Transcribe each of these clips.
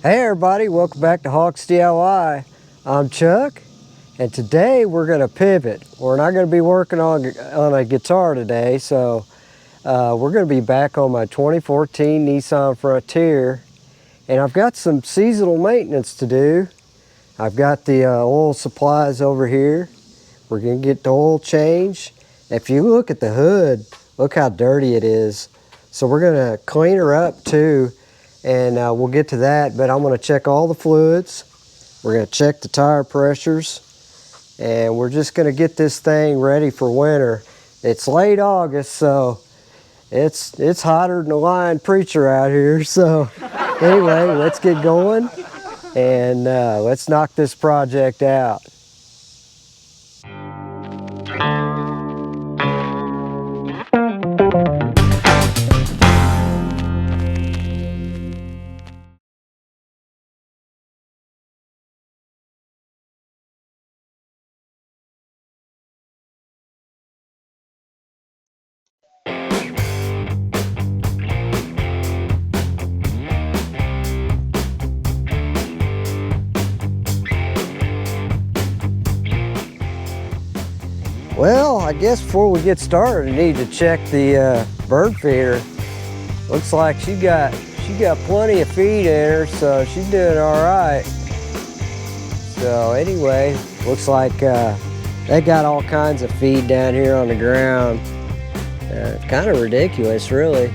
Hey everybody, welcome back to HawksDIY. I'm Chuck, and today we're going to pivot. We're not going to be working on a guitar today, so we're going to be back on my 2014 Nissan Frontier, and I've got some seasonal maintenance to do. I've got the oil supplies over here. We're going to get the oil change. If you look at the hood, look how dirty it is. So we're going to clean her up too. And we'll get to that, but I'm going to check all the fluids. We're going to check the tire pressures, and we're just going to get this thing ready for winter. It's late August, so it's hotter than a lying preacher out here. So anyway, let's get going, and let's knock this project out. Well, I guess before we get started, we need to check the bird feeder. Looks like she got plenty of feed in her, so she's doing all right. So anyway, looks like they got all kinds of feed down here on the ground. Kind of ridiculous, really.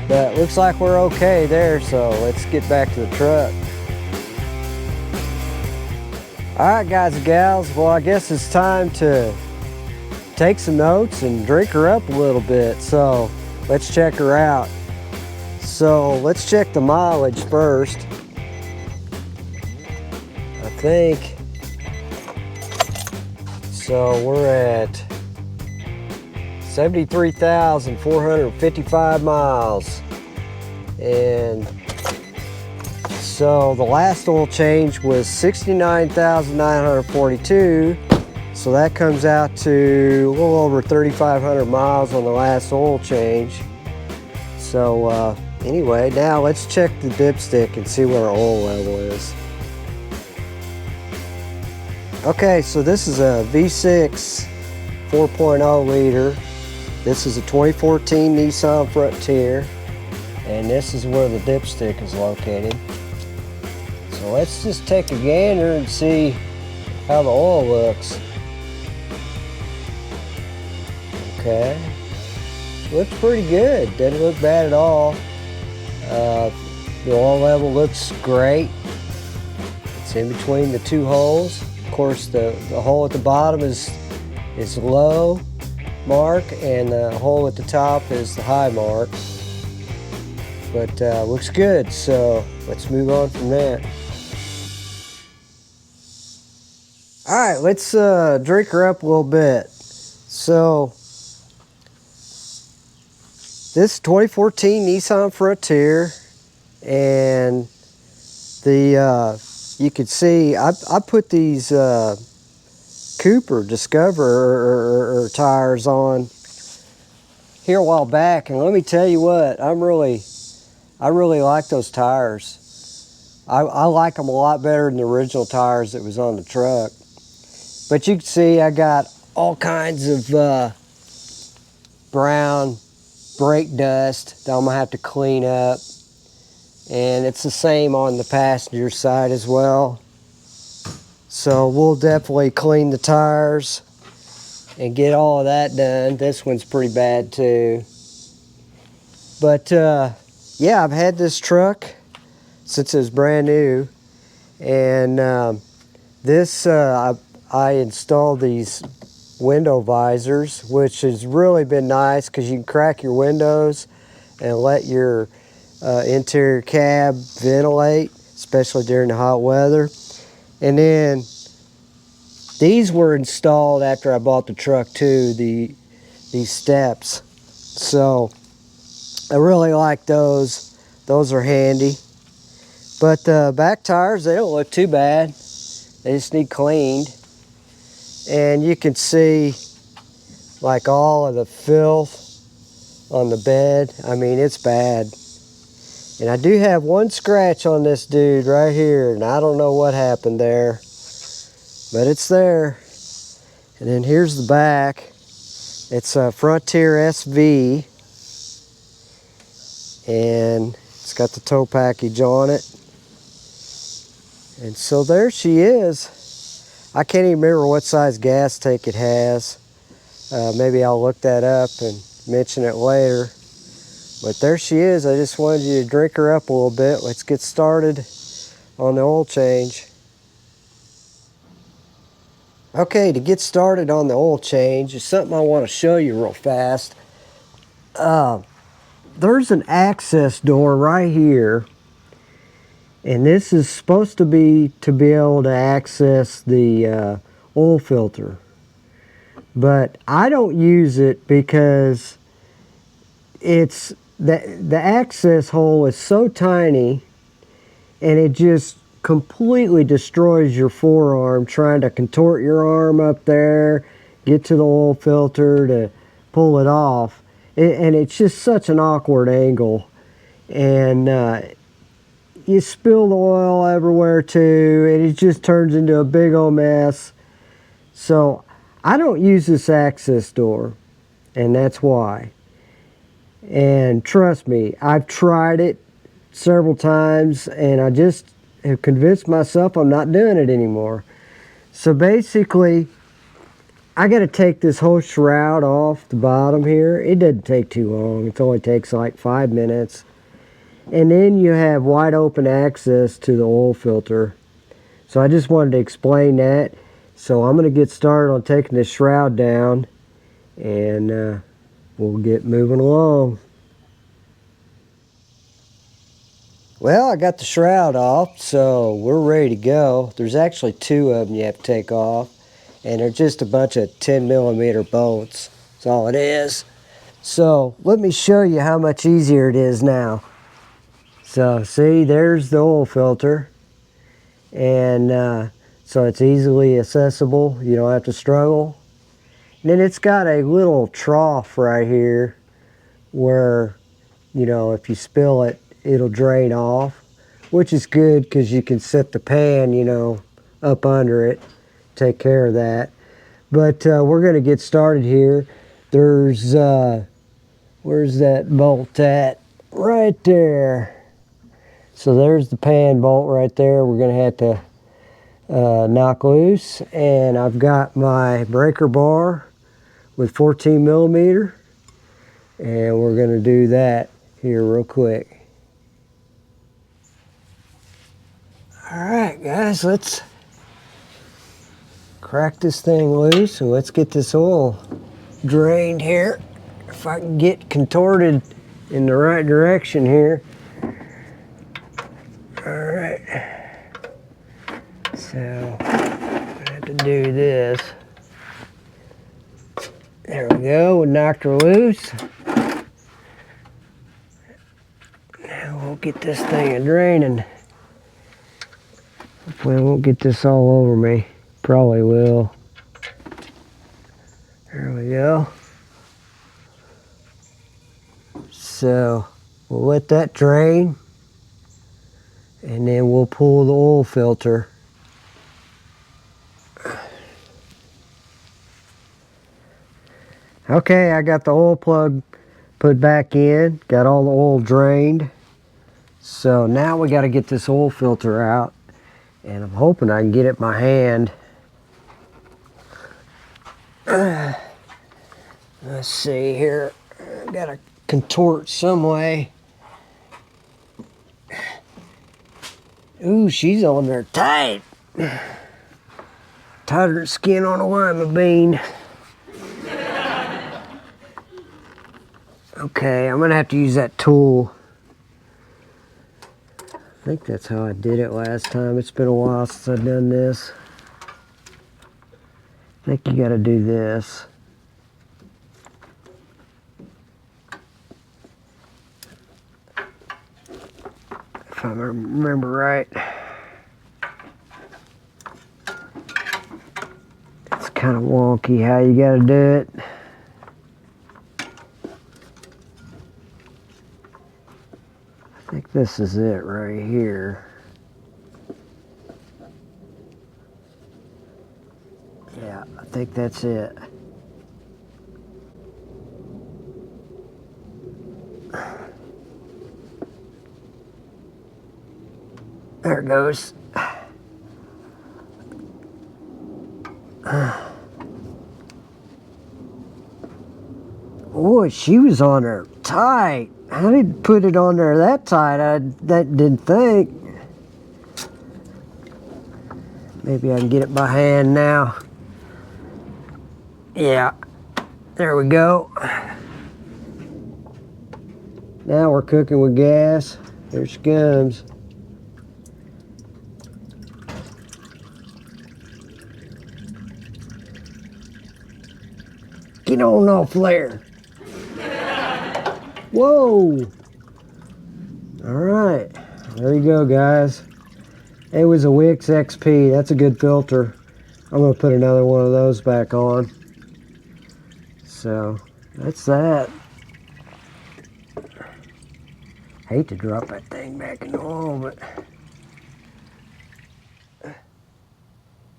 But looks like we're okay there, so let's get back to the truck. All right, guys and gals, well, I guess it's time to take some notes and drink her up a little bit. So let's check her out. So let's check the mileage first. I think, so we're at 73,455 miles. And so the last oil change was 69,942. So that comes out to a little over 3,500 miles on the last oil change. So anyway, now let's check the dipstick and see what our oil level is. Okay, so this is a V6 4.0 liter. This is a 2014 Nissan Frontier, and this is where the dipstick is located. So let's just take a gander and see how the oil looks. Okay, looks pretty good. Doesn't look bad at all. The oil level looks great. It's in between the two holes. Of course, the hole at the bottom is low mark, and the hole at the top is the high mark. But looks good. So let's move on from there. All right, let's drink her up a little bit. So this 2014 Nissan Frontier, and you can see I put these Cooper Discover tires on here a while back, and let me tell you what, I really like those tires. I like them a lot better than the original tires that was on the truck. But you can see I got all kinds of brown brake dust that I'm gonna have to clean up, and it's the same on the passenger side as well. So we'll definitely clean the tires and get all of that done. This one's pretty bad too. But yeah, I've had this truck since it was brand new, and I installed these window visors, which has really been nice because you can crack your windows and let your interior cab ventilate, especially during the hot weather. And then these were installed after I bought the truck too, these steps. So I really like those. Those are handy. But the back tires, they don't look too bad. They just need cleaned. And you can see like all of the filth on the bed. I mean, it's bad. And I do have one scratch on this dude right here, and I don't know what happened there, but it's there. And then here's the back. It's a Frontier SV, and it's got the tow package on it. And so there she is. I can't even remember what size gas tank it has. Maybe I'll look that up and mention it later. But there she is. I just wanted you to drink her up a little bit. Let's get started on the oil change. Okay, to get started on the oil change, is something I want to show you real fast. There's an access door right here, and this is supposed to be able to access the oil filter. But I don't use it because it's the access hole is so tiny, and it just completely destroys your forearm trying to contort your arm up there, get to the oil filter to pull it off. And it's just such an awkward angle. And you spill the oil everywhere too, and it just turns into a big old mess. So I don't use this access door, and that's why. And trust me, I've tried it several times, and I just have convinced myself I'm not doing it anymore. So basically, I got to take this whole shroud off the bottom here. It doesn't take too long. It only takes like 5 minutes. And then you have wide open access to the oil filter. So I just wanted to explain that. So I'm going to get started on taking this shroud down, and we'll get moving along. Well, I got the shroud off, so we're ready to go. There's actually 2 of them you have to take off, and they're just a bunch of 10mm bolts. That's all it is. So let me show you how much easier it is now. So see, there's the oil filter, and so it's easily accessible. You don't have to struggle. And then it's got a little trough right here where, you know, if you spill it, it'll drain off, which is good because you can set the pan, you know, up under it, take care of that. But we're going to get started here. There's, where's that bolt at? Right there. So there's the pan bolt right there. We're going to have to knock loose. And I've got my breaker bar with 14mm, and we're going to do that here real quick. Alright guys, let's crack this thing loose and let's get this oil drained here. If I can get contorted in the right direction here. Alright, so I have to do this. There we go, we knocked her loose. Now we'll get this thing a draining. Hopefully I won't get this all over me. Probably will. There we go. So we'll let that drain, and then we'll pull the oil filter. Okay, I got the oil plug put back in, got all the oil drained. So now we got to get this oil filter out, and I'm hoping I can get it in my hand. Let's see here. I got to contort some way. Ooh, she's on there tight. Tighter than skin on a lima bean. Okay, I'm gonna have to use that tool. I think that's how I did it last time. It's been a while since I've done this. I think you gotta do this. If I remember right. It's kind of wonky how you gotta do it. I think this is it right here. Yeah, I think that's it. There it goes. Boy, she was on there tight. I didn't put it on there that tight. I didn't think. Maybe I can get it by hand now. Yeah, there we go. Now we're cooking with gas. There she comes. Get on off there. Whoa. All right, there you go, guys. It was a Wix XP. That's a good filter. I'm gonna put another one of those back on. So that's that. Hate to drop that thing back in the oil, but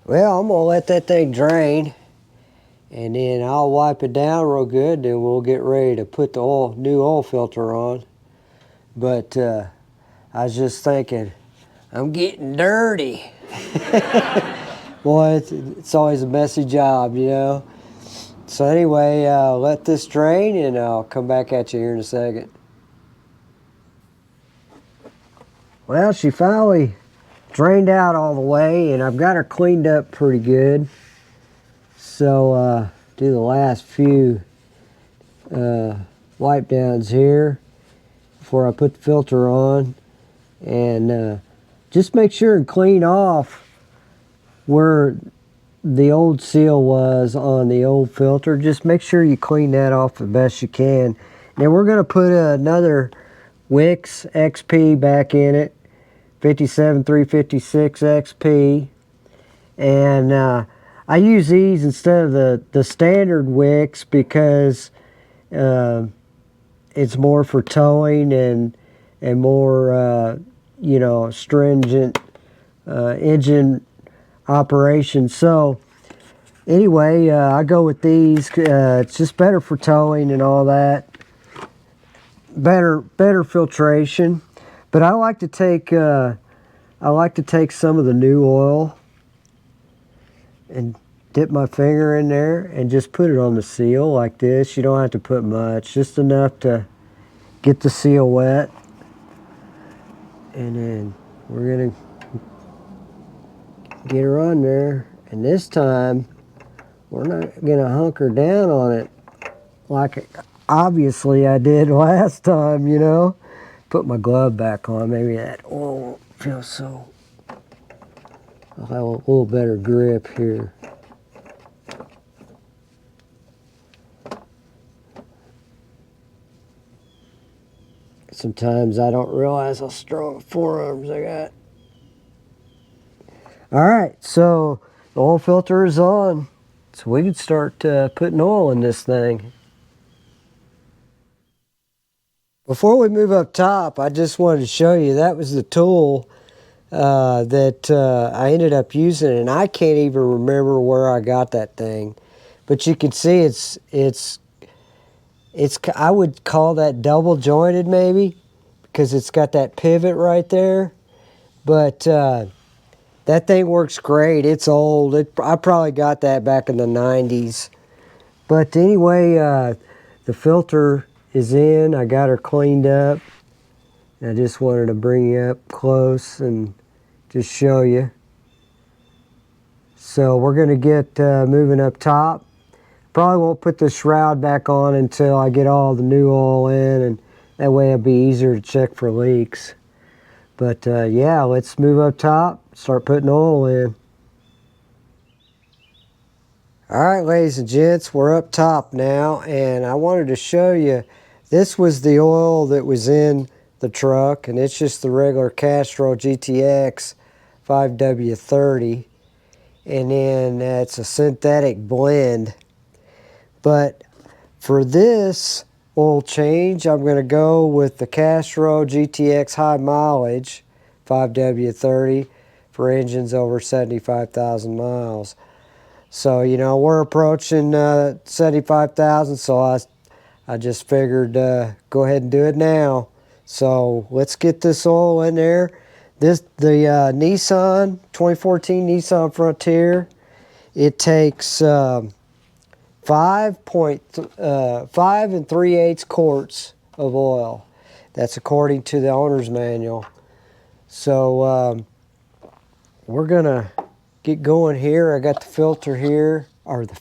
well, I'm gonna let that thing drain, and then I'll wipe it down real good. Then we'll get ready to put the new oil filter on. But I was just thinking, I'm getting dirty. Boy, it's always a messy job, you know. So anyway, let this drain, and I'll come back at you here in a second. Well, she finally drained out all the way, and I've got her cleaned up pretty good. So do the last few wipe downs here before I put the filter on, and just make sure and clean off where the old seal was on the old filter. Just make sure you clean that off the best you can. Now we're going to put another Wix XP back in it, 57356 XP, and I use these instead of the standard Wix because it's more for towing and more you know, stringent engine operation. So anyway, I go with these. It's just better for towing and all that. Better filtration. But I like to take some of the new oil and dip my finger in there and just put it on the seal like this. You don't have to put much, just enough to get the seal wet. And then we're gonna get her on there, and this time we're not gonna hunker down on it like obviously I did last time, you know. Put my glove back on, maybe that oil won't feel so. I'll have a little better grip here. Sometimes I don't realize how strong forearms I got. All right, so the oil filter is on, so we can start putting oil in this thing. Before we move up top, I just wanted to show you that was the tool that I ended up using, and I can't even remember where I got that thing. But you can see it's I would call that double jointed maybe, because it's got that pivot right there. But that thing works great. It's old. I probably got that back in the 90s. But anyway, the filter is in. I got her cleaned up. I just wanted to bring you up close and just show you. So we're going to get moving up top. Probably won't put the shroud back on until I get all the new oil in, and that way it'll be easier to check for leaks. But yeah, let's move up top, start putting oil in. All right, ladies and gents, we're up top now, and I wanted to show you, this was the oil that was in the truck, and it's just the regular Castrol GTX 5W30, and then it's a synthetic blend. But for this, oil change, I'm going to go with the Castro GTX high mileage 5W30 for engines over 75,000 miles. So, you know, we're approaching 75,000, so I just figured go ahead and do it now. So let's get this oil in there. The Nissan 2014 Nissan Frontier, it takes 5 3/8 quarts of oil. That's according to the owner's manual. So we're gonna get going here. I got the filter here, or the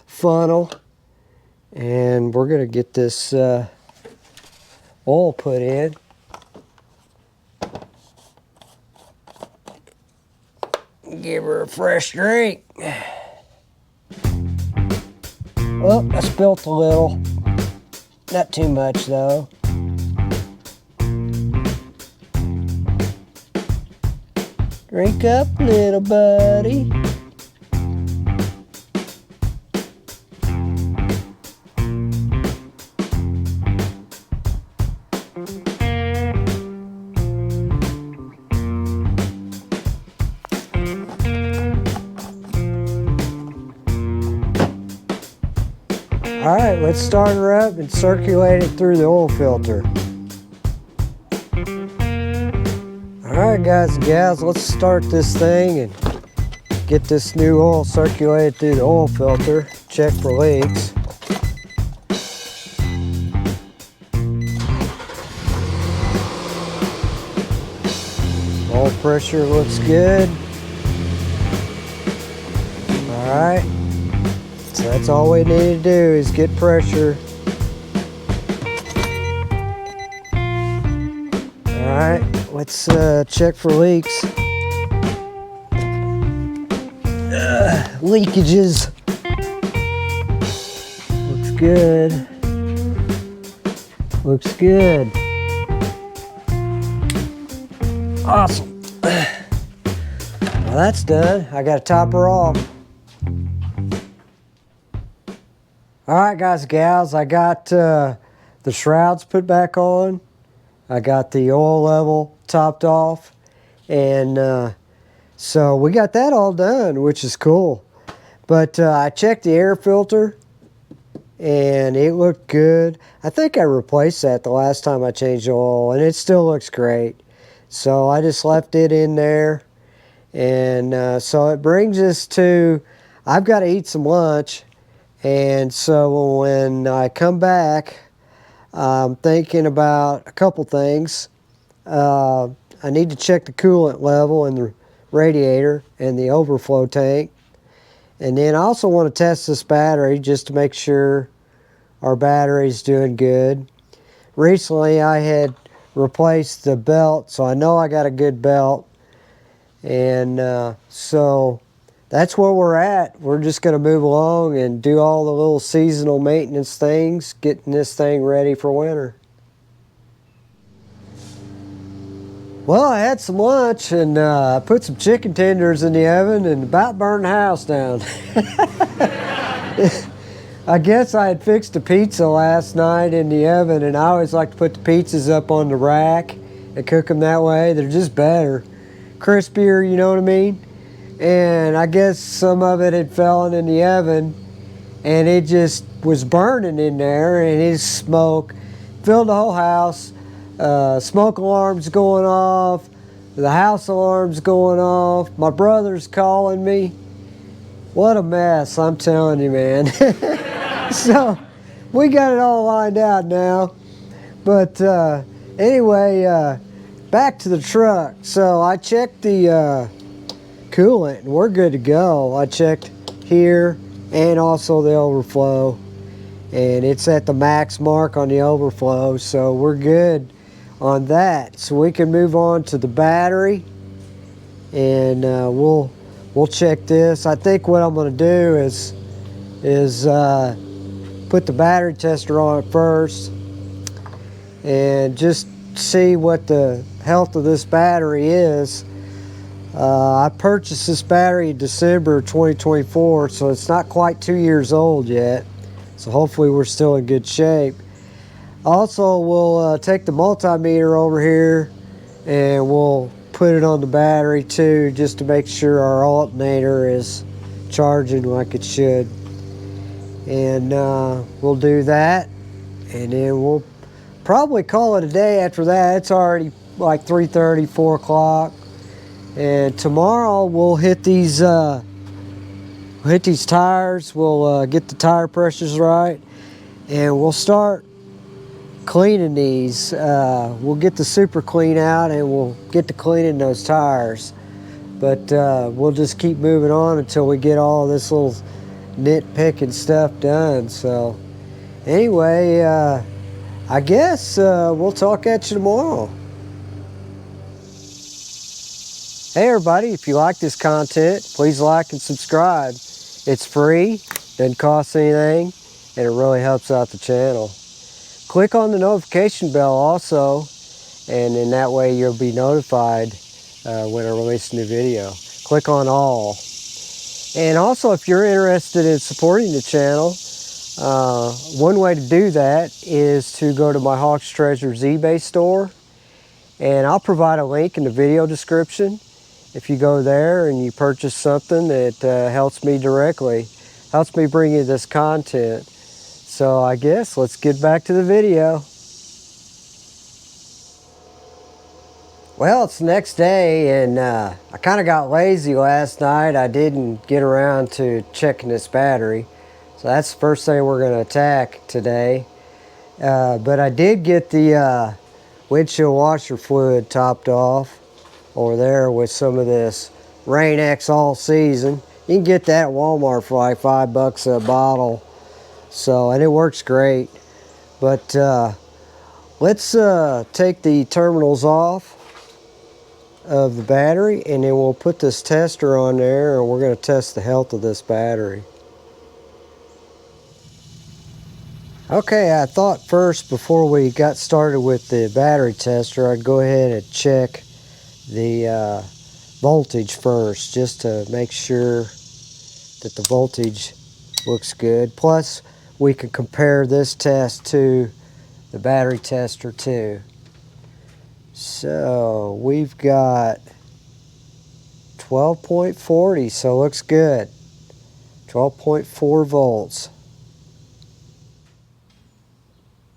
funnel, and we're gonna get this oil put in. Give her a fresh drink. Oh, I spilt a little. Not too much though. Drink up, little buddy. All right, let's start her up and circulate it through the oil filter. All right, guys and gals, let's start this thing and get this new oil circulated through the oil filter. Check for leaks. Oil pressure looks good. All right. So that's all we need to do is get pressure. All right, let's check for leaks. Leakages. Looks good. Looks good. Awesome. Well, that's done. I got to top her off. All right, guys and gals, I got the shrouds put back on. I got the oil level topped off. And so we got that all done, which is cool. But I checked the air filter, and it looked good. I think I replaced that the last time I changed the oil, and it still looks great. So I just left it in there. And so it brings us to, I've got to eat some lunch. And so when I come back, I'm thinking about a couple things. I need to check the coolant level in the radiator and the overflow tank. And then I also want to test this battery just to make sure our battery's doing good. Recently I had replaced the belt, so I know I got a good belt. And so that's where we're at. We're just going to move along and do all the little seasonal maintenance things, getting this thing ready for winter. Well, I had some lunch and I put some chicken tenders in the oven and about burned the house down. I guess I had fixed a pizza last night in the oven, and I always like to put the pizzas up on the rack and cook them that way. They're just better. Crispier, you know what I mean? And I guess some of it had fallen in the oven, and it just was burning in there, and it smoke filled the whole house. Smoke alarm's going off, the house alarm's going off, my brother's calling me. What a mess, I'm telling you, man. So we got it all lined out now. But anyway, back to the truck. So I checked the coolant, and we're good to go. I checked here and also the overflow, and it's at the max mark on the overflow, so we're good on that. So we can move on to the battery, and we'll check this. I think what I'm going to do is put the battery tester on it first and just see what the health of this battery is. I purchased this battery in December 2024, so it's not quite 2 years old yet. So hopefully we're still in good shape. Also, we'll take the multimeter over here and we'll put it on the battery too, just to make sure our alternator is charging like it should. And we'll do that, and then we'll probably call it a day after that. It's already like 3:30, 4 o'clock. And tomorrow we'll hit these tires. We'll get the tire pressures right, and we'll start cleaning these. We'll get the super clean out, and we'll get to cleaning those tires. But we'll just keep moving on until we get all this little nitpicking stuff done. So anyway, I guess we'll talk at you tomorrow. Hey everybody, if you like this content, please like and subscribe. It's free, doesn't cost anything, and it really helps out the channel. Click on the notification bell also, and in that way you'll be notified when I release a new video. Click on all. And also, if you're interested in supporting the channel, one way to do that is to go to my Hawks Treasures eBay store, and I'll provide a link in the video description. If you go there and you purchase something, it helps me directly, helps me bring you this content. So I guess let's get back to the video. Well, it's the next day, and I kind of got lazy last night. I didn't get around to checking this battery. So that's the first thing we're going to attack today. But I did get the windshield washer fluid topped off over there with some of this Rain-X All Season. You can get that at Walmart for like $5 a bottle. So, and it works great. But let's take the terminals off of the battery, and then we'll put this tester on there, and we're going to test the health of this battery. Okay, I thought first, before we got started with the battery tester, I'd go ahead and check the voltage first, just to make sure that the voltage looks good. Plus, we can compare this test to the battery tester too. So we've got 12.40, so looks good. 12.4 volts.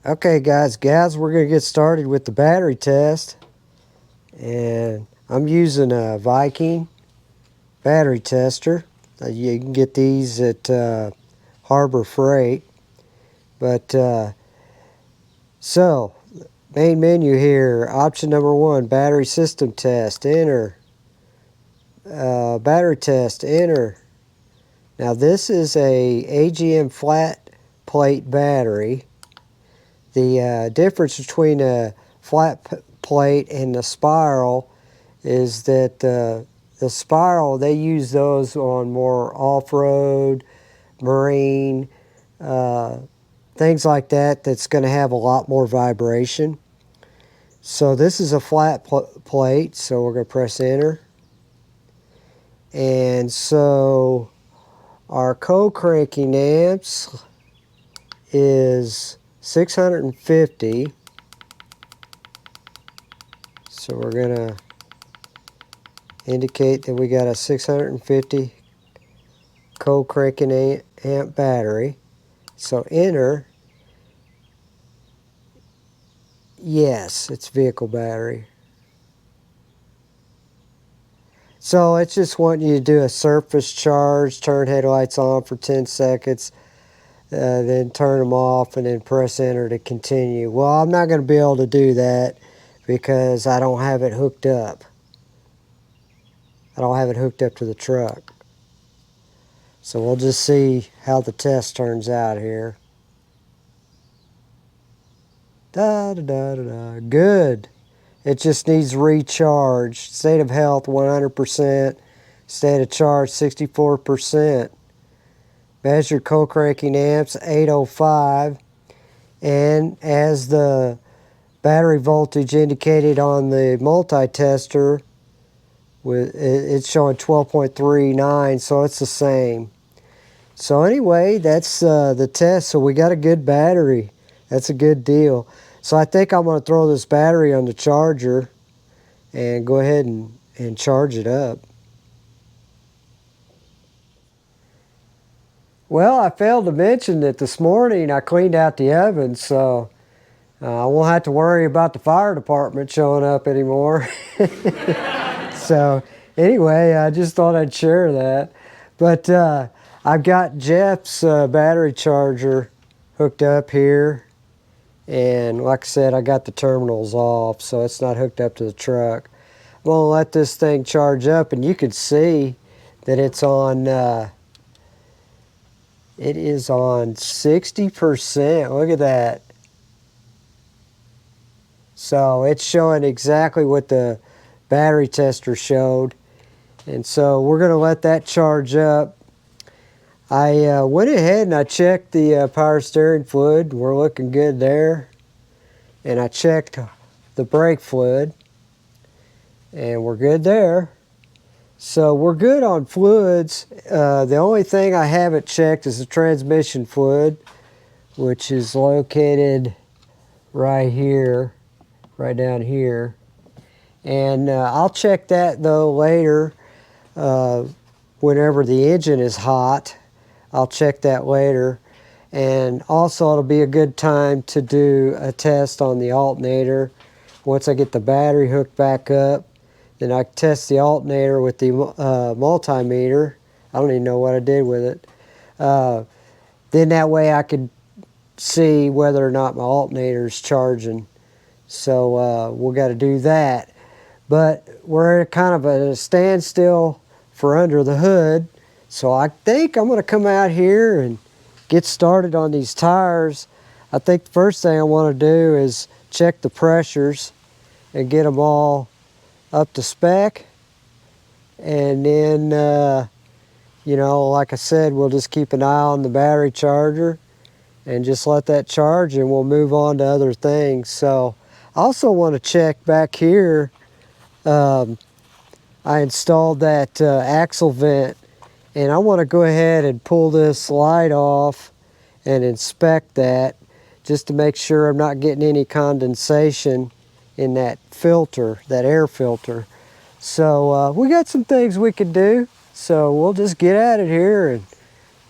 Okay guys, we're going to get started with the battery test. And I'm using a Viking battery tester. You can get these at Harbor Freight. But so, main menu here, option number 1, battery system test, enter. Battery test, enter. Now this is a AGM flat plate battery. The difference between a flat plate and the spiral is that the spiral, they use those on more off-road, marine, things like that, that's going to have a lot more vibration. So this is a flat plate, so we're going to press enter. And so our co-cranking amps is 650. So we're going to indicate that we got a 650 co-cranking amp battery. So enter. Yes, it's vehicle battery. So it's just wanting you to do a surface charge, turn headlights on for 10 seconds, then turn them off, and then press enter to continue. Well, I'm not going to be able to do that because I don't have it hooked up. I don't have it hooked up to the truck. So we'll just see how the test turns out here. Good. It just needs recharge. State of health 100%. State of charge 64%. Measured co-cranking amps 805. And as the battery voltage indicated on the multi-tester, it's showing 12.39, so it's the same. So anyway, that's the test. So we got a good battery. That's a good deal. So I think I'm going to throw this battery on the charger and go ahead and charge it up. Well, I failed to mention that this morning I cleaned out the oven, so I won't have to worry about the fire department showing up anymore. So anyway, I just thought I'd share that. But I've got Jeff's battery charger hooked up here. And like I said, I got the terminals off, so it's not hooked up to the truck. I'm going to let this thing charge up, and you can see that it's on, it is on 60%. Look at that. So it's showing exactly what the battery tester showed. And so we're going to let that charge up. I went ahead and I checked the power steering fluid. We're looking good there. And I checked the brake fluid. And we're good there. So we're good on fluids. The only thing I haven't checked is the transmission fluid, which is located right here, right down here. And I'll check that though later. Whenever the engine is hot, I'll check that later. And also it'll be a good time to do a test on the alternator. Once I get the battery hooked back up, then I test the alternator with the multimeter. I don't even know what I did with it. Then that way I could see whether or not my alternator is charging. So we've got to do that. But we're at kind of a standstill for under the hood. So I think I'm going to come out here and get started on these tires. I think the first thing I want to do is check the pressures and get them all up to spec. And then, you know, like I said, we'll just keep an eye on the battery charger and just let that charge, and we'll move on to other things. So I also want to check back here. I installed that axle vent, and I want to go ahead and pull this light off and inspect that just to make sure I'm not getting any condensation in that filter, that air filter. So we got some things we could do. So we'll just get at it here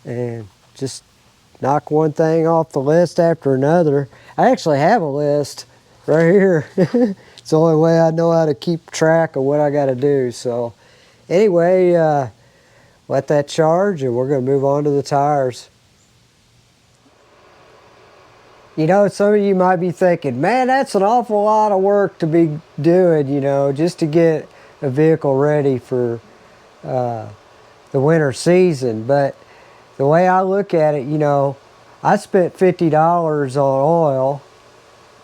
and just knock one thing off the list after another. I actually have a list right here. It's the only way I know how to keep track of what I got to do. So anyway, let that charge, and we're going to move on to the tires. You know, some of you might be thinking, man, that's an awful lot of work to be doing, you know, just to get a vehicle ready for the winter season. But the way I look at it, you know, I spent $50 on oil,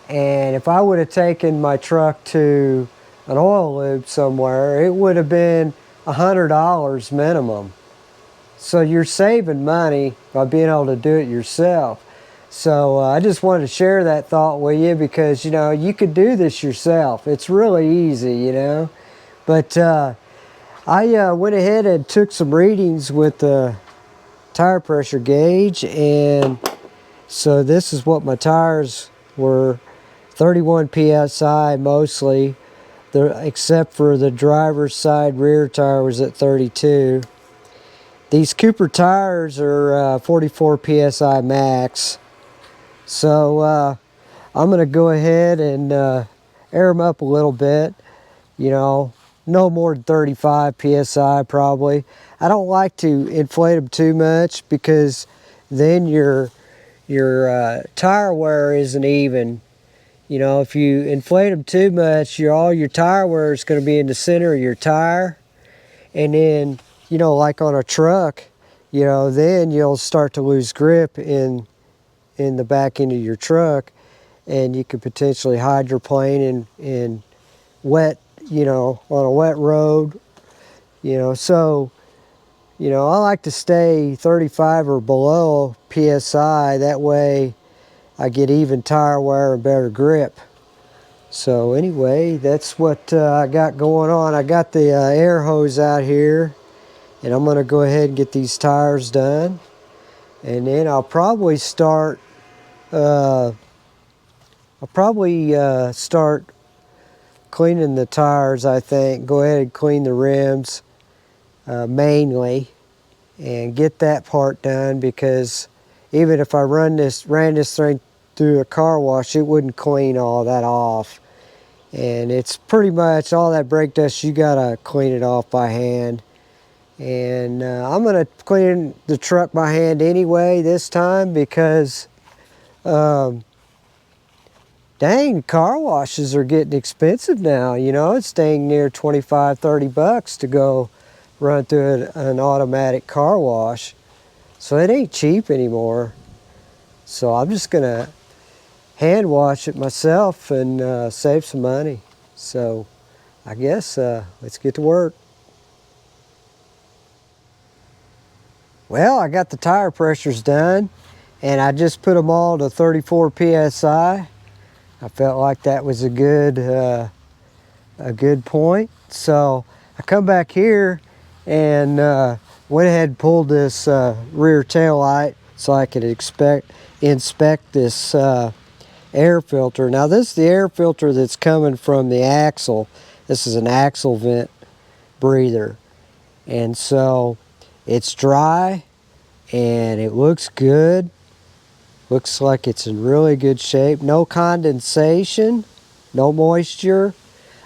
and if I would have taken my truck to an oil lube somewhere, it would have been $100 minimum. So you're saving money by being able to do it yourself. So I just wanted to share that thought with you because, you know, you could do this yourself. It's really easy, you know. But I went ahead and took some readings with the tire pressure gauge, and so this is what my tires were. 31 psi mostly, except for the driver's side rear tire was at 32. These Cooper tires are 44 psi max. So I'm going to go ahead and air them up a little bit, you know, no more than 35 psi probably. I don't like to inflate them too much because then your tire wear isn't even. You know, if you inflate them too much, all your tire wear is going to be in the center of your tire. And then, you know, like on a truck, you know, then you'll start to lose grip in the back end of your truck, and you could potentially hydroplane in wet, you know, on a wet road, you know. So, you know, I like to stay 35 or below PSI. That way I get even tire wear and better grip. So anyway, that's what I got going on. I got the air hose out here, and I'm going to go ahead and get these tires done. And then I'll probably start start cleaning the tires, I think. Go ahead and clean the rims mainly and get that part done, because even if I ran this thing through a car wash, it wouldn't clean all that off. And it's pretty much all that brake dust, you gotta clean it off by hand. And I'm gonna clean the truck by hand anyway this time, because dang, car washes are getting expensive now. You know, it's staying near 25, 30 bucks to go run through an automatic car wash. So it ain't cheap anymore. So I'm just gonna hand wash it myself and save some money. So I guess let's get to work. Well, I got the tire pressures done, and I just put them all to 34 psi. I felt like that was a good point. So I come back here and went ahead and pulled this rear tail light so I could inspect this air filter. Now this is the air filter that's coming from the axle. This is an axle vent breather. And so it's dry and it looks good. Looks like it's in really good shape. No condensation, no moisture.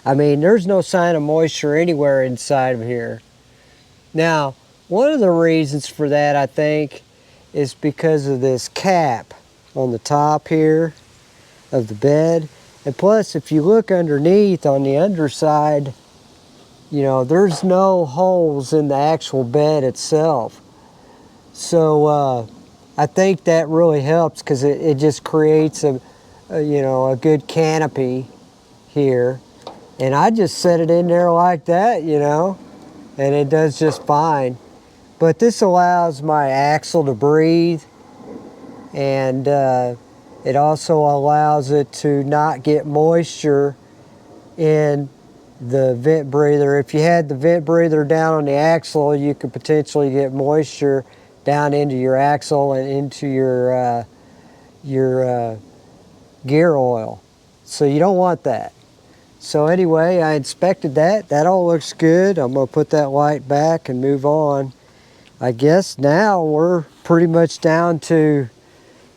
I mean, there's no sign of moisture anywhere inside of here. Now, one of the reasons for that, I think, is because of this cap on the top here of the bed. And plus, if you look underneath on the underside, you know, there's no holes in the actual bed itself. So I think that really helps, because it just creates a good canopy here. And I just set it in there like that, you know, and it does just fine. But this allows my axle to breathe, and it also allows it to not get moisture in the vent breather. If you had the vent breather down on the axle, you could potentially get moisture down into your axle and into your gear oil. So you don't want that. So anyway, I inspected that. That all looks good. I'm gonna put that light back and move on. I guess now we're pretty much down to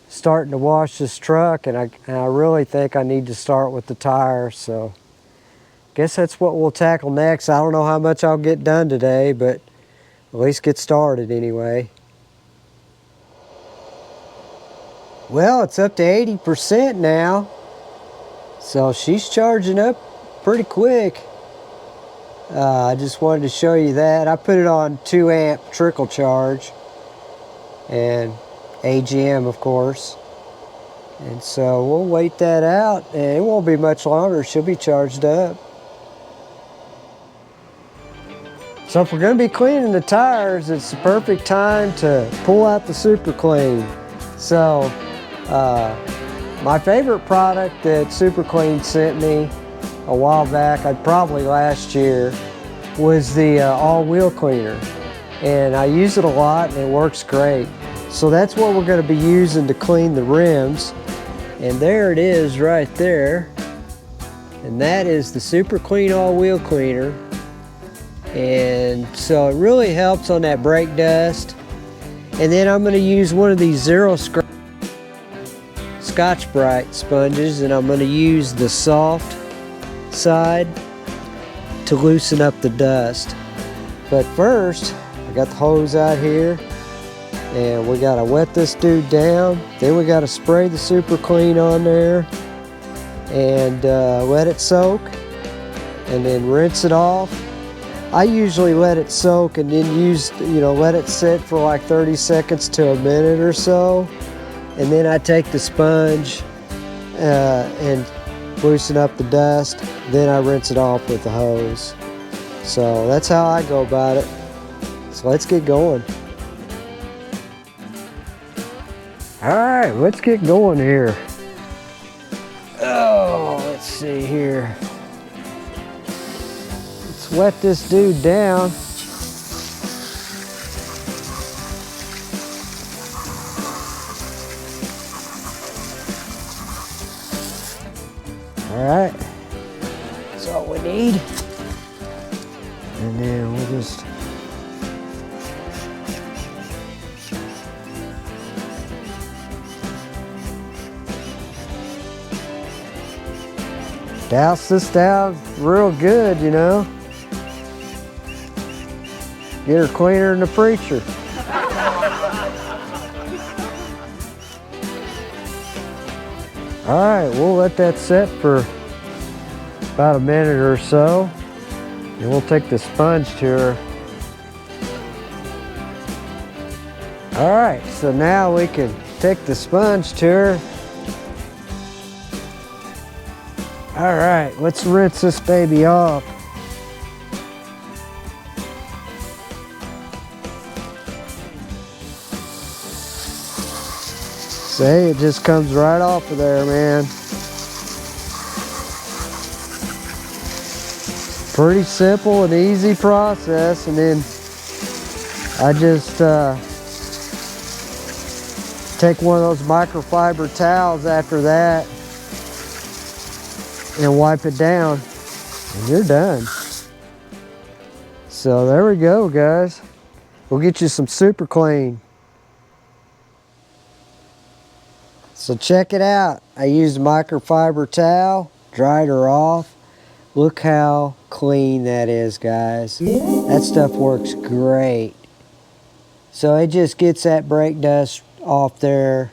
starting to wash this truck, and I really think I need to start with the tire. So I guess that's what we'll tackle next. I don't know how much I'll get done today, but at least get started anyway. Well, it's up to 80% now. So she's charging up pretty quick. I just wanted to show you that. I put it on 2 amp trickle charge and AGM, of course. And so we'll wait that out, and it won't be much longer. She'll be charged up. So if we're going to be cleaning the tires, it's the perfect time to pull out the Super Clean. So my favorite product that Super Clean sent me a while back, probably last year, was the all-wheel cleaner. And I use it a lot, and it works great. So that's what we're going to be using to clean the rims. And there it is right there. And that is the Super Clean all-wheel cleaner. And so it really helps on that brake dust. And then I'm going to use one of these Zero Scotch-Brite sponges, and I'm going to use the soft side to loosen up the dust. But first, I got the hose out here, and we got to wet this dude down. Then we got to spray the Super Clean on there and let it soak, and then rinse it off. I usually let it soak and then let it sit for like 30 seconds to a minute or so. And then I take the sponge and loosen up the dust. Then I rinse it off with the hose. So that's how I go about it. So let's get going. All right, let's get going here. Oh, let's see here. Let's wet this dude down. right, that's all we need. And then we'll just douse this down real good, you know. Get her cleaner than the preacher. All right, we'll let that set for about a minute or so. And we'll take the sponge to her. All right, so now we can take the sponge to her. All right, let's rinse this baby off. See, it just comes right off of there, man. Pretty simple and easy process. And then I just take one of those microfiber towels after that and wipe it down, and you're done. So there we go, guys. We'll get you some super clean. So check it out. I used a microfiber towel, dried her off. Look how clean that is, guys. That stuff works great. So it just gets that brake dust off there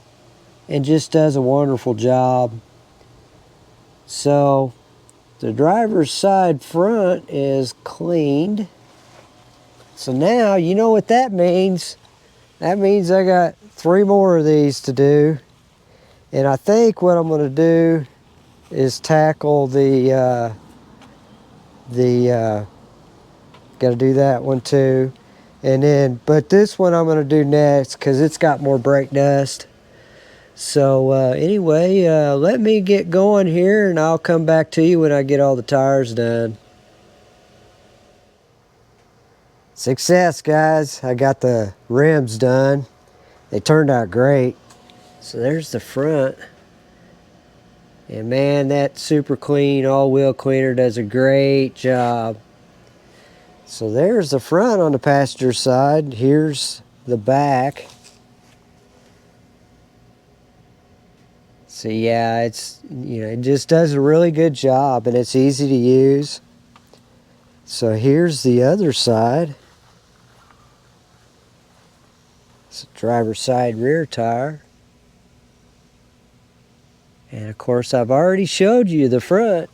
and just does a wonderful job. So the driver's side front is cleaned. So now you know what that means. That means I got 3 more of these to do. And I think what I'm going to do is tackle got to do that one too. And then, but this one I'm going to do next because it's got more brake dust. So anyway, let me get going here and I'll come back to you when I get all the tires done. Success, guys. I got the rims done. They turned out great. So there's the front. And man, that super clean all-wheel cleaner does a great job. So there's the front on the passenger side. Here's the back. So yeah, it's, you know, it just does a really good job and it's easy to use. So here's the other side. It's a driver's side rear tire. And of course, I've already showed you the front.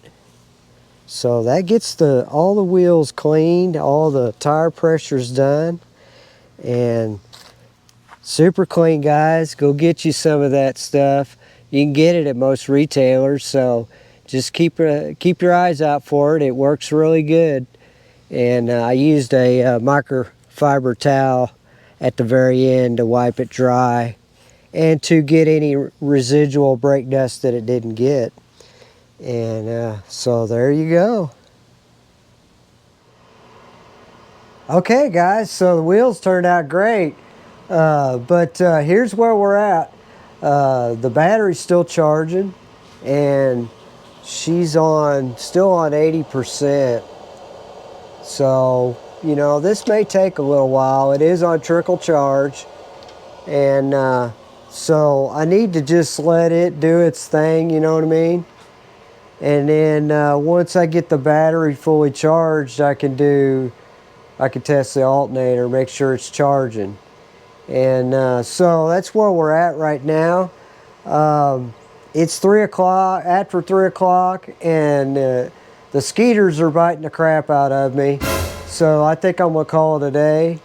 So that gets all the wheels cleaned, all the tire pressures done. And super clean, guys. Go get you some of that stuff. You can get it at most retailers, so just keep your eyes out for it. It works really good. And I used a microfiber towel at the very end to wipe it dry and to get any residual brake dust that it didn't get. And so there you go. Okay, guys, so the wheels turned out great. But here's where we're at. The battery's still charging and she's still on 80%. So, you know, this may take a little while. It is on trickle charge. And so I need to just let it do its thing, you know what I mean? And then once I get the battery fully charged, I can test the alternator, make sure it's charging. And so that's where we're at right now. It's 3 o'clock, after 3 o'clock, and the skeeters are biting the crap out of me. So I think I'm gonna call it a day.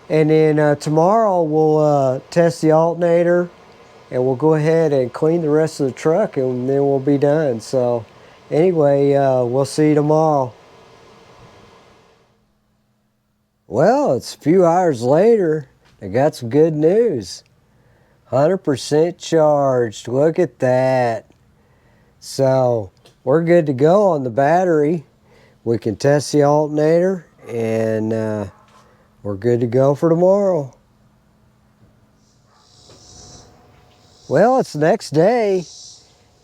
And then tomorrow we'll test the alternator and we'll go ahead and clean the rest of the truck and then we'll be done. So anyway, we'll see you tomorrow. Well, it's a few hours later. I got some good news. 100% charged. Look at that. So we're good to go on the battery. We can test the alternator and we're good to go for tomorrow. Well, it's the next day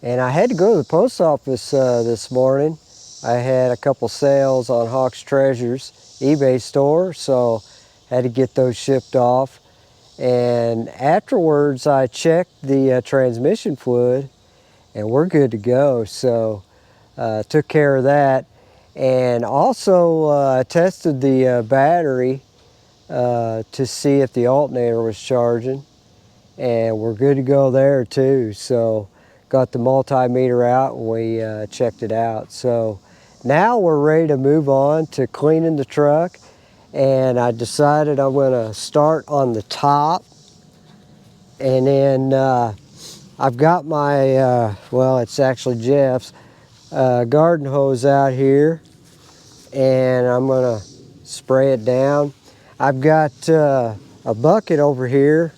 And I had to go to the post office this morning. I had a couple sales on Hawks Treasures eBay store, so had to get those shipped off. And afterwards I checked the transmission fluid and we're good to go. So took care of that. And also tested the battery to see if the alternator was charging, and we're good to go there too. So got the multimeter out and we checked it out. So now we're ready to move on to cleaning the truck, and I decided I'm going to start on the top, and then I've got my well, it's actually Jeff's garden hose out here, and I'm going to spray it down. I've got a bucket over here.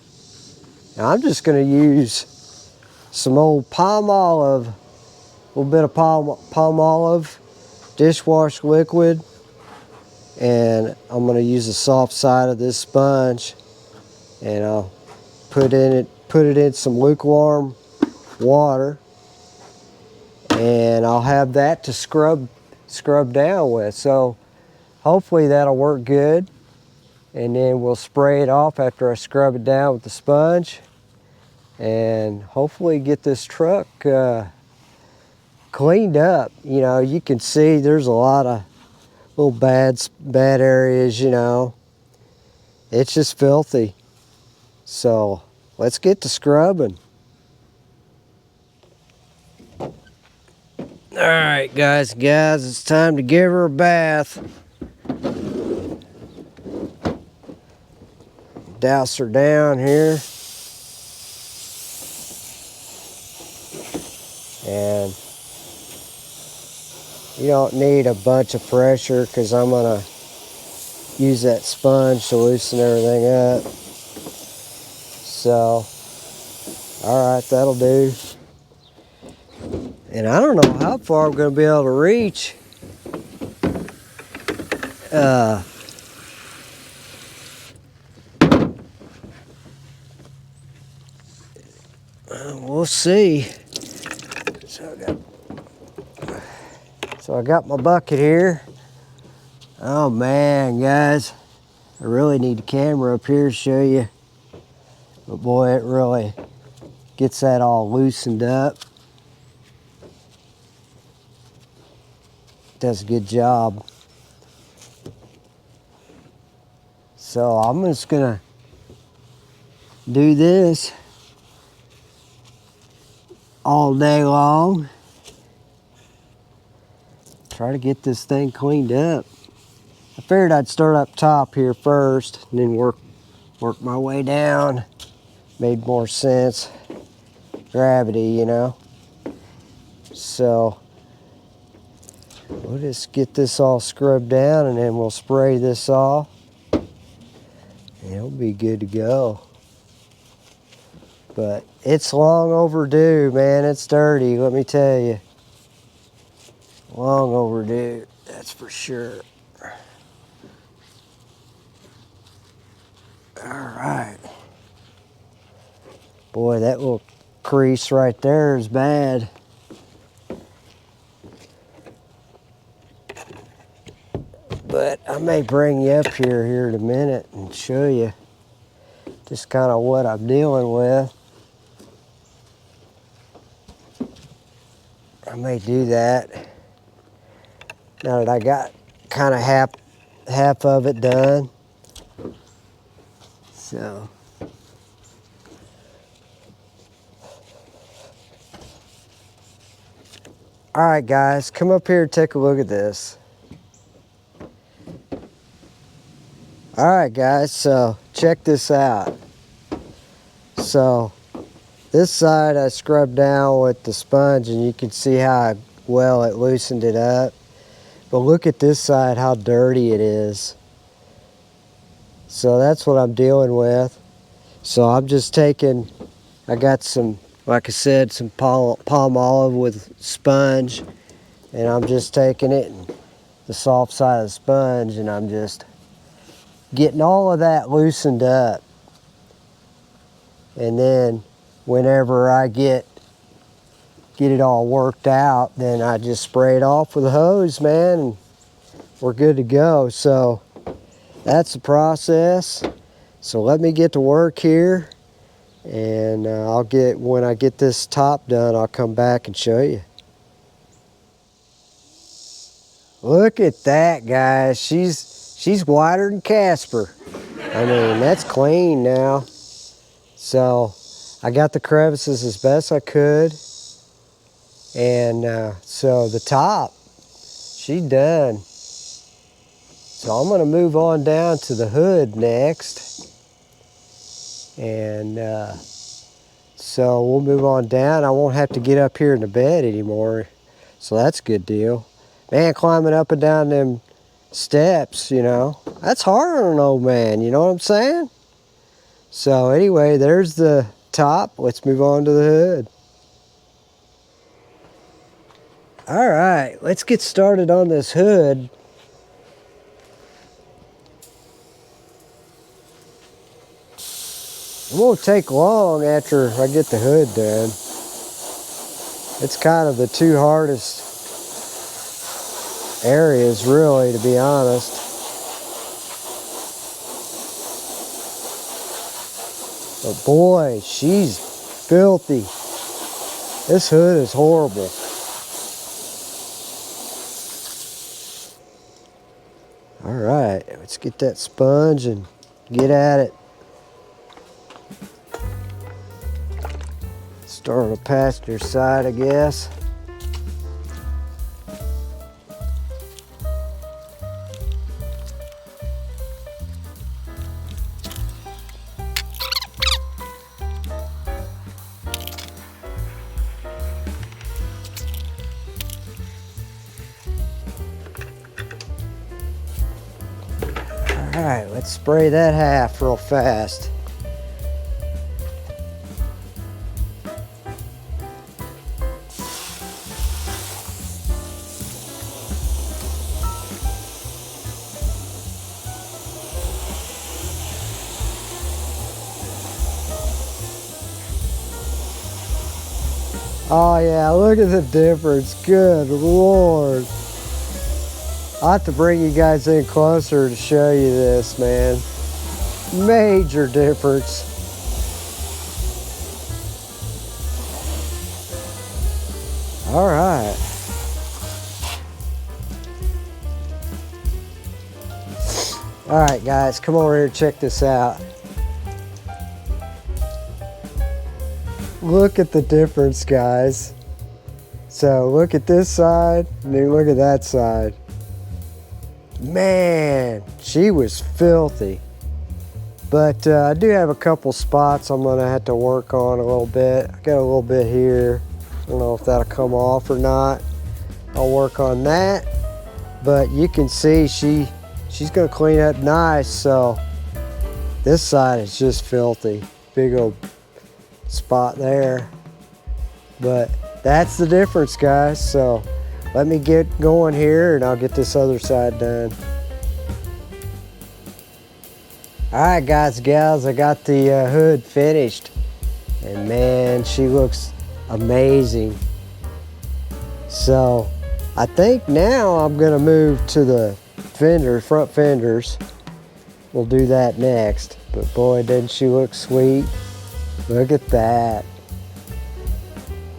Now I'm just going to use some old palm olive, a little bit of palm olive dishwash liquid, and I'm going to use the soft side of this sponge, and I'll put it in some lukewarm water, and I'll have that to scrub down with. So hopefully that'll work good, and then we'll spray it off after I scrub it down with the sponge, and hopefully get this truck cleaned up. You know, you can see there's a lot of little bad areas, you know. It's just filthy. So let's get to scrubbing. All right, guys, it's time to give her a bath. Douse her down here. And you don't need a bunch of pressure because I'm gonna use that sponge to loosen everything up. So, all right, that'll do. And I don't know how far I'm gonna be able to reach. We'll see. So I got my bucket here. Oh man, guys, I really need the camera up here to show you. But boy, it really gets that all loosened up. Does a good job. So I'm just gonna do this all day long. Try to get this thing cleaned up. I figured I'd start up top here first and then work my way down. Made more sense. Gravity, you know. So we'll just get this all scrubbed down and then we'll spray this off. And it'll be good to go. But it's long overdue, man. It's dirty, let me tell you. Long overdue, that's for sure. All right. Boy, that little crease right there is bad. But I may bring you up here in a minute and show you just kind of what I'm dealing with. I may do that now that I got kind of half of it done. So all right, guys, come up here and take a look at this. All right, guys, so check this out. So this side I scrubbed down with the sponge, and you can see how well it loosened it up. But look at this side, how dirty it is. So that's what I'm dealing with. So I'm just taking, I got some, like I said, some palm olive with sponge, and I'm just taking it and the soft side of the sponge, and I'm just getting all of that loosened up. And then whenever I get get it all worked out, then I just spray it off with a hose, man, and we're good to go. So that's the process. So let me get to work here, and when I get this top done, I'll come back and show you. Look at that, guys. She's whiter than Casper. I mean, that's clean now. So I got the crevices as best I could. And so the top, she done. So I'm gonna move on down to the hood next. And so we'll move on down. I won't have to get up here in the bed anymore. So that's a good deal. Man, climbing up and down them steps, you know, that's hard on an old man, you know what I'm saying? So anyway, there's the top. Let's move on to the hood. All right, let's get started on this hood. It won't take long after I get the hood done. It's kind of the two hardest areas, really, to be honest. But boy, she's filthy. This hood is horrible. All right, let's get that sponge and get at it. Start on the passenger side, I guess. All right, let's spray that half real fast. Oh yeah, look at the difference. Good Lord. I'll have to bring you guys in closer to show you this, man. Major difference. All right. All right, guys, come over here and check this out. Look at the difference, guys. So look at this side, and then look at that side. Man, she was filthy. But I do have a couple spots I'm gonna have to work on a little bit. I got a little bit here. I don't know if that'll come off or not. I'll work on that. But you can see she's gonna clean up nice. So this side is just filthy. Big old spot there. But that's the difference, guys. So let me get going here and I'll get this other side done. All right, guys, gals, I got the hood finished, and man, she looks amazing. So I think now I'm gonna move to the front fenders. We'll do that next. But boy, doesn't she look sweet? Look at that.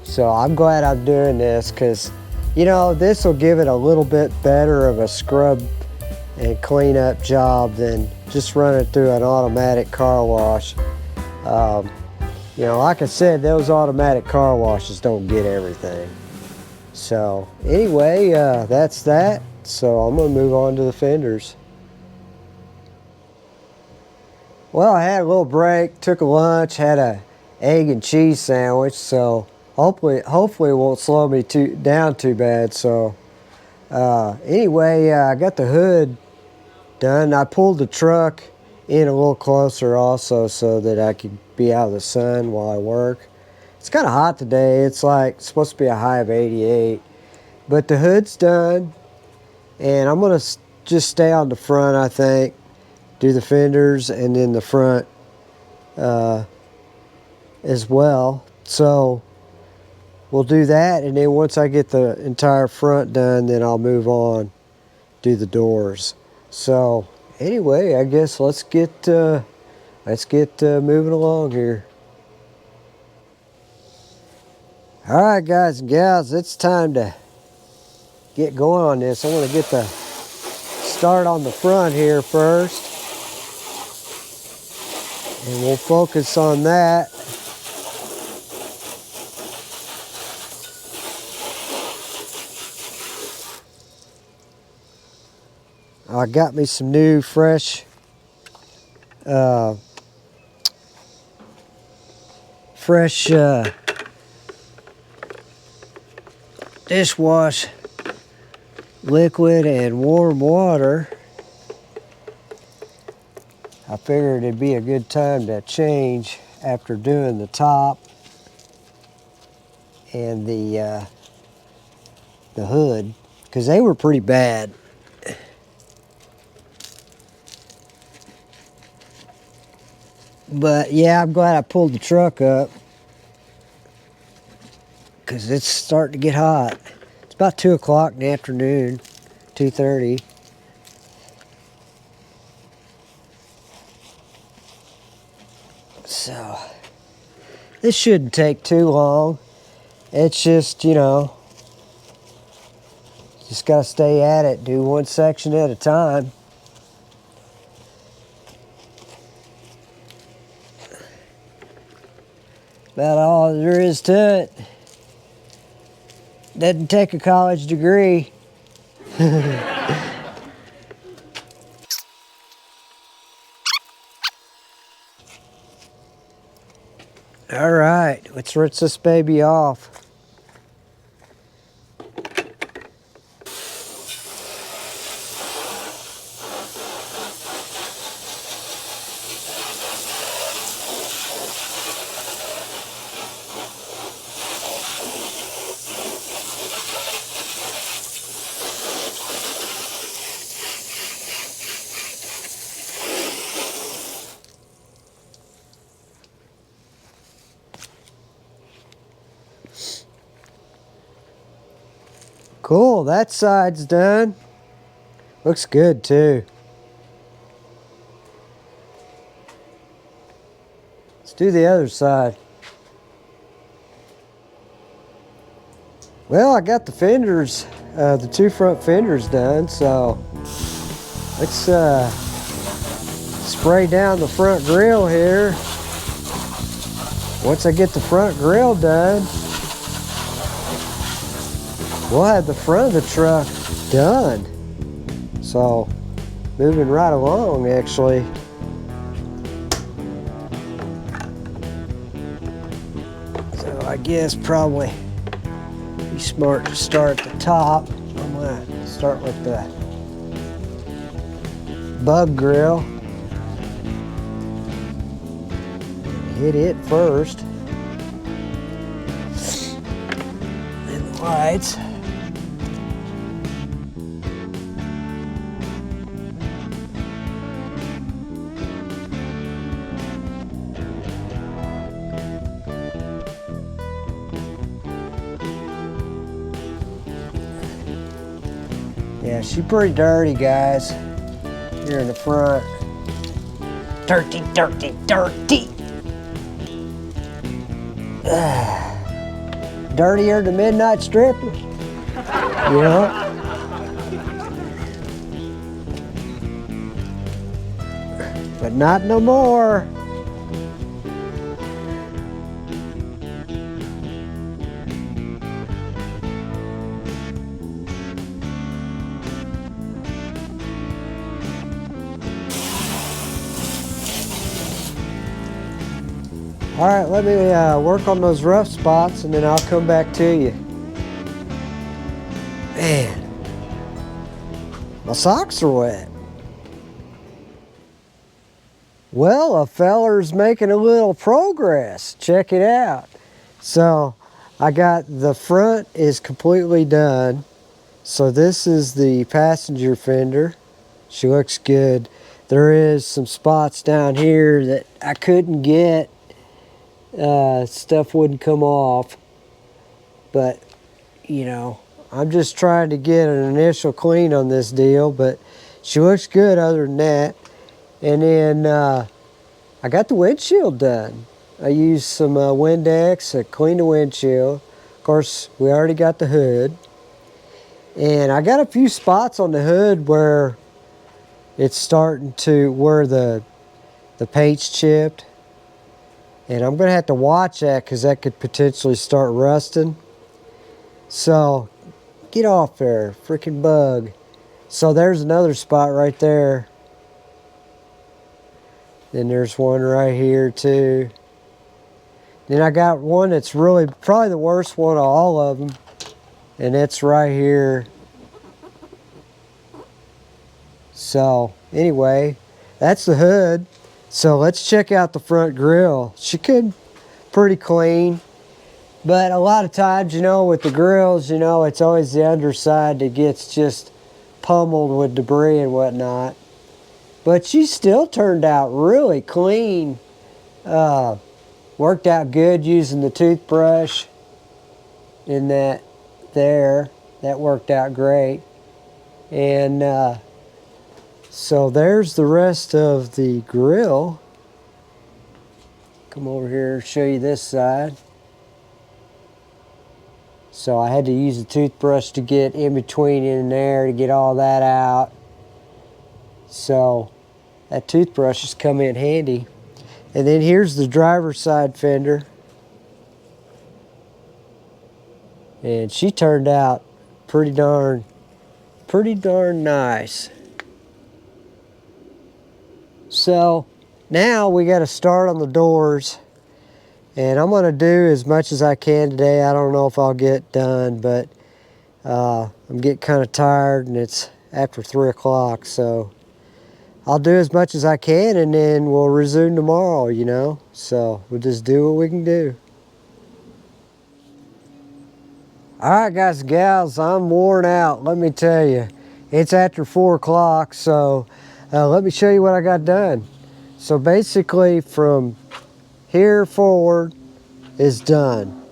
So I'm glad I'm doing this because, you know, this will give it a little bit better of a scrub and clean up job than just running through an automatic car wash. You know, like I said, those automatic car washes don't get everything. So anyway, that's that. So I'm gonna move on to the fenders. Well, I had a little break, took a lunch, had a egg and cheese sandwich, so hopefully it won't slow me down too bad. So anyway, I got the hood done. I pulled the truck in a little closer also so that I could be out of the sun while I work. It's kind of hot today. It's like supposed to be a high of 88, but the hood's done, and I'm gonna just stay on the front, I think, do the fenders and then the front as well. So we'll do that, and then once I get the entire front done, then I'll move on, do the doors. So anyway, I guess let's get moving along here. All right, guys and gals, it's time to get going on this. I want to get the start on the front here first, and we'll focus on that. I got me some new fresh dishwash liquid and warm water. I figured it'd be a good time to change after doing the top and the hood, because they were pretty bad. But yeah, I'm glad I pulled the truck up, because it's starting to get hot. It's about 2 o'clock in the afternoon, 2:30. So this shouldn't take too long. It's just, you know, just gotta stay at it, do one section at a time. About all there is to it. Doesn't take a college degree. All right, let's rinse this baby off. Cool, that side's done. Looks good too. Let's do the other side. Well, I got the fenders, the two front fenders done, so let's spray down the front grille here. Once I get the front grille done, we'll have the front of the truck done. So, moving right along, actually. So I guess probably be smart to start at the top. I'm gonna start with the bug grill. Hit it first. And the lights. Yeah, she's pretty dirty, guys. Here in the front. Dirty, dirty, dirty. Dirtier than Midnight Stripper. You know? But not no more. All right, let me work on those rough spots and then I'll come back to you. Man, my socks are wet. Well, a feller's making a little progress. Check it out. So I got the front is completely done. So this is the passenger fender. She looks good. There is some spots down here that I couldn't get. Stuff wouldn't come off. But, you know, I'm just trying to get an initial clean on this deal, but she looks good other than that. And then I got the windshield done. I used some Windex to clean the windshield. Of course, we already got the hood. And I got a few spots on the hood where it's starting to, where the paint's chipped. And I'm going to have to watch that because that could potentially start rusting. So, get off there, freaking bug. So there's another spot right there. Then there's one right here too. Then I got one that's really, probably the worst one of all of them. And it's right here. So anyway, that's the hood. So let's check out the front grille. She could pretty clean. But a lot of times, you know, with the grills, you know, it's always the underside that gets just pummeled with debris and whatnot. But she still turned out really clean. Worked out good using the toothbrush in that there. That worked out great. And so there's the rest of the grill. Come over here and show you this side. So I had to use a toothbrush to get in between in there to get all that out. So that toothbrush has come in handy. And then here's the driver's side fender. And she turned out pretty darn nice. So now we got to start on the doors. And I'm going to do as much as I can today. I don't know if I'll get done, but I'm getting kind of tired and it's after 3 o'clock. So I'll do as much as I can and then we'll resume tomorrow, you know. So we'll just do what we can do. All right, guys and gals, I'm worn out, let me tell you. It's after 4 o'clock, so let me show you what I got done. So basically from here forward is done.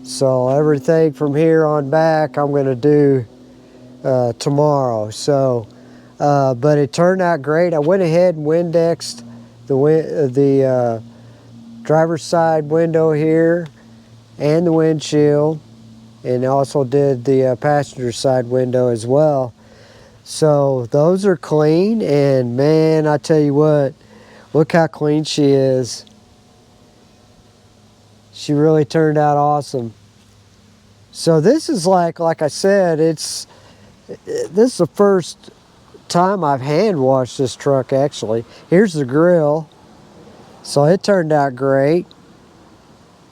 So everything from here on back I'm going to do tomorrow. So, but it turned out great. I went ahead and Windexed the driver's side window here and the windshield, and also did the passenger side window as well. So those are clean, and man, I tell you what, look how clean she is. She really turned out awesome. So this is like I said, this is the first time I've hand washed this truck actually. Here's the grill. So it turned out great.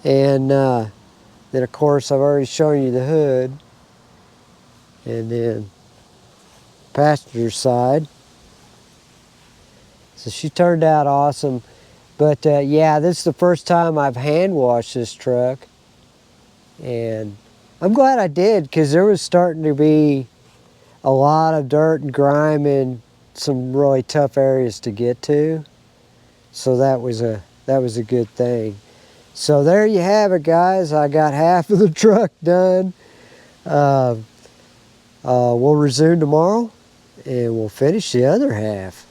And then of course I've already shown you the hood. And then passenger side. So she turned out awesome. But yeah, this is the first time I've hand washed this truck. And I'm glad I did, because there was starting to be a lot of dirt and grime in some really tough areas to get to. So that was a good thing. So there you have it, guys. I got half of the truck done. We'll resume tomorrow and we'll finish the other half.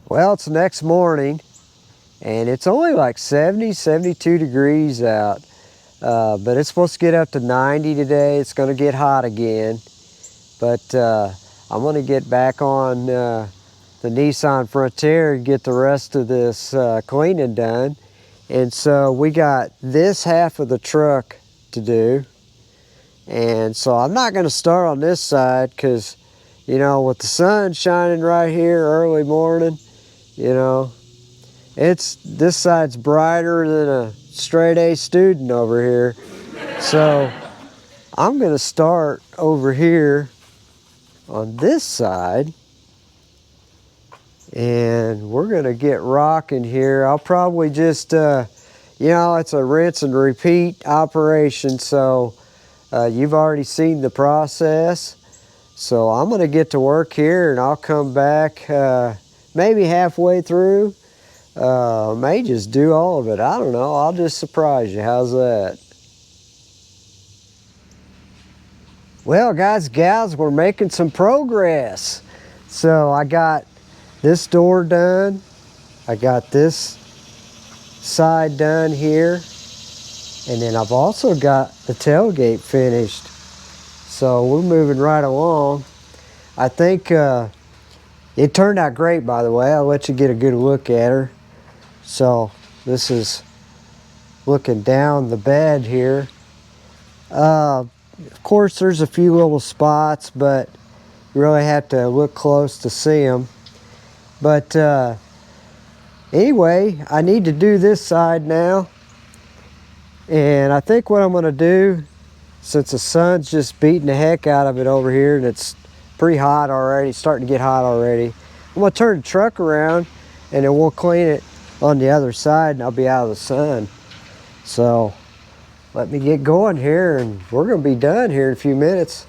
Well, it's the next morning and it's only like 70, 72 degrees out. But it's supposed to get up to 90 today. It's going to get hot again. But I'm going to get back on the Nissan Frontier and get the rest of this cleaning done. And so we got this half of the truck to do. And so I'm not going to start on this side because, you know, with the sun shining right here early morning, you know, this side's brighter than a straight A student over here. So I'm going to start over here on this side. And we're going to get rocking here. I'll probably just, you know, it's a rinse and repeat operation. So you've already seen the process. So I'm going to get to work here and I'll come back maybe halfway through. May just do all of it. I don't know. I'll just surprise you. How's that? Well, guys, gals, we're making some progress. So I got this door done. I got this side done here. And then I've also got the tailgate finished. So we're moving right along. I think it turned out great, by the way. I'll let you get a good look at her. So this is looking down the bed here. Of course, there's a few little spots, but you really have to look close to see them. But anyway, I need to do this side now. And I think what I'm going to do, since the sun's just beating the heck out of it over here and it's pretty hot already, starting to get hot already, I'm going to turn the truck around and then we'll clean it on the other side and I'll be out of the sun. So let me get going here and we're going to be done here in a few minutes.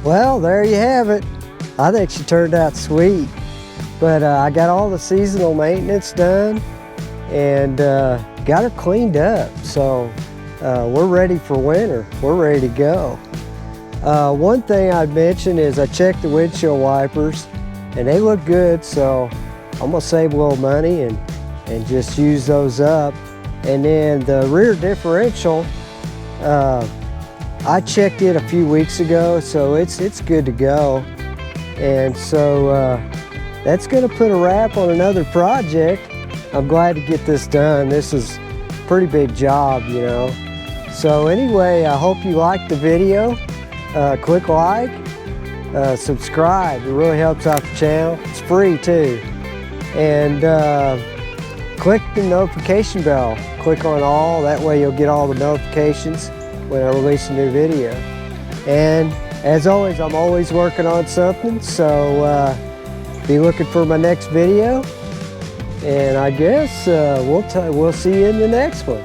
Well, there you have it. I think she turned out sweet. But I got all the seasonal maintenance done and got her cleaned up. So we're ready for winter. We're ready to go. One thing I'd mention is I checked the windshield wipers and they look good. So I'm gonna save a little money and just use those up. And then the rear differential, I checked it a few weeks ago, so it's good to go. And so that's gonna put a wrap on another project. I'm glad to get this done. This is a pretty big job, you know. So anyway, I hope you liked the video. Click like, subscribe. It really helps out the channel. It's free too. And click the notification bell. Click on all, that way you'll get all the notifications when I release a new video. And as always, I'm always working on something, so be looking for my next video. And I guess we'll see you in the next one.